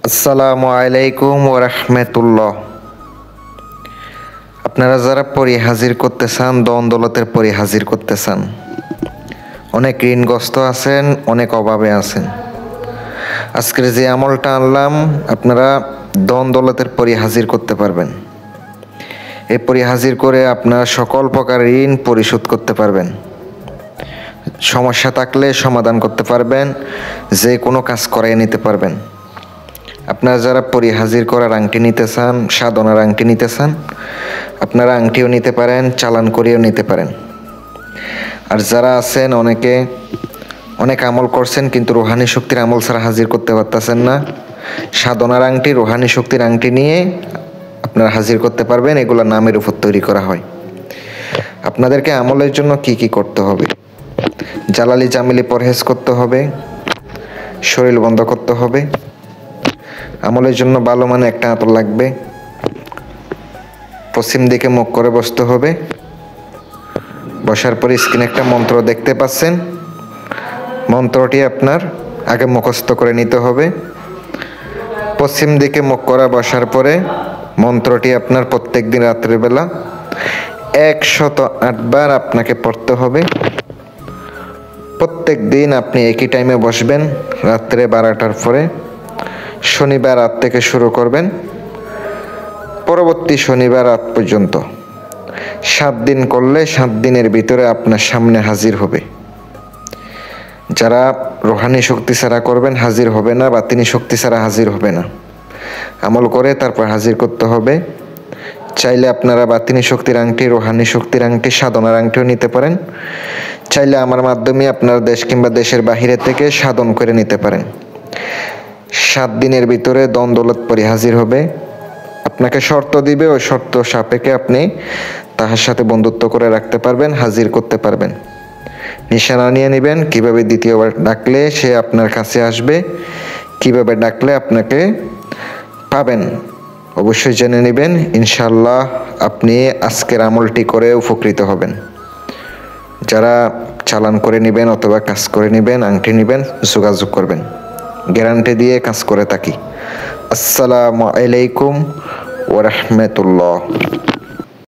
আসসালামু আলাইকুম ওয়া রাহমাতুল্লাহ। আপনারা যারা পরি হাজির করতে চান, দন দৌলতের পরি হাজির করতে চান, অনেক ঋণগ্রস্ত আছেন, অনেক অভাবে আছেন, আজকের যে আমলটা আনলাম আপনারা দন দৌলতের পরি হাজির করতে পারবেন। এই পরি হাজির করে আপনার সকল প্রকার ঋণ পরিশোধ করতে পারবেন। সমস্যা থাকলে সমাধান করতে পারবেন, যে কোনো কাজ করাই নিতে পারবেন। আপনারা যারা পরি হাজির করার আংটি নিতে চান, সাধনার আংটি নিতে চান, আপনারা আংটিও নিতে পারেন, চালান করেও নিতে পারেন। আর যারা আছেন অনেক আমল করছেন কিন্তু রুহানি শক্তির আমল ছাড়া হাজির করতে পারতেছেন না, সাধনার আংটি, রুহানি শক্তির আংটি নিয়ে আপনারা হাজির করতে পারবেন। এগুলো নামের উপর তৈরি করা হয়। আপনাদেরকে আমলের জন্য কি কি করতে হবে? জালালি জামিলি পরহেজ করতে হবে, শরীর বন্ধ করতে হবে। আমলের জন্য ভালো মানে একটা আতর লাগবে। পশ্চিম দিকে মুখ করে বসতে হবে। বসার পরে স্ক্রিনে একটা মন্ত্র দেখতে পাচ্ছেন, মন্ত্রটি আপনার আগে মুখস্থ করে নিতে হবে। পশ্চিম দিকে মুখ করা বসার পরে মন্ত্রটি আপনার প্রত্যেক দিন রাত্রিবেলা 108 বার আপনাকে পড়তে হবে। প্রত্যেক দিন আপনি একই টাইমে বসবেন, রাত্রে 12টার পরে। শনিবার রাত থেকে শুরু করবেন, পরবর্তী শনিবার রাত পর্যন্ত 7 দিন করলে 7 দিনের ভিতরে আপনার সামনে হাজির হবে। যারা রুহানি শক্তি ছাড়া করবেন হাজির হবে না, বাতিনি শক্তি ছাড়া হাজির হবে না। আমল করে তারপর হাজির করতে হবে। চাইলে আপনারা বাতিনি শক্তির আংটি, রুহানি শক্তির আংটি, সাধনার আংটিও নিতে পারেন। চাইলে আমার মাধ্যমে আপনারা দেশ কিংবা দেশের বাহিরে থেকে সাধন করে নিতে পারেন। 7 দিনের ভিতরে দন দৌলত পরি হাজির হবে। আপনাকে শর্ত দিবে, ওই শর্ত সাপেক্ষে আপনি তাহার সাথে বন্ধুত্ব করে রাখতে পারবেন, হাজির করতে পারবেন। নিশানা নিয়ে নেবেন, কিভাবে দ্বিতীয়বার ডাকলে সে আপনার কাছে আসবে, কিভাবে ডাকলে আপনাকে পাবেন অবশ্যই জেনে নেবেন। ইনশাআল্লাহ আপনি আজকের আমলটি করে উপকৃত হবেন। যারা চালান করে নেবেন অথবা কাজ করে নেবেন, আংটি নেবেন, যোগাযোগ করবেন। গ্যারান্টি দিয়ে কাজ করে থাকি। আসসালামু আলাইকুম ওয়া রাহমাতুল্লাহ।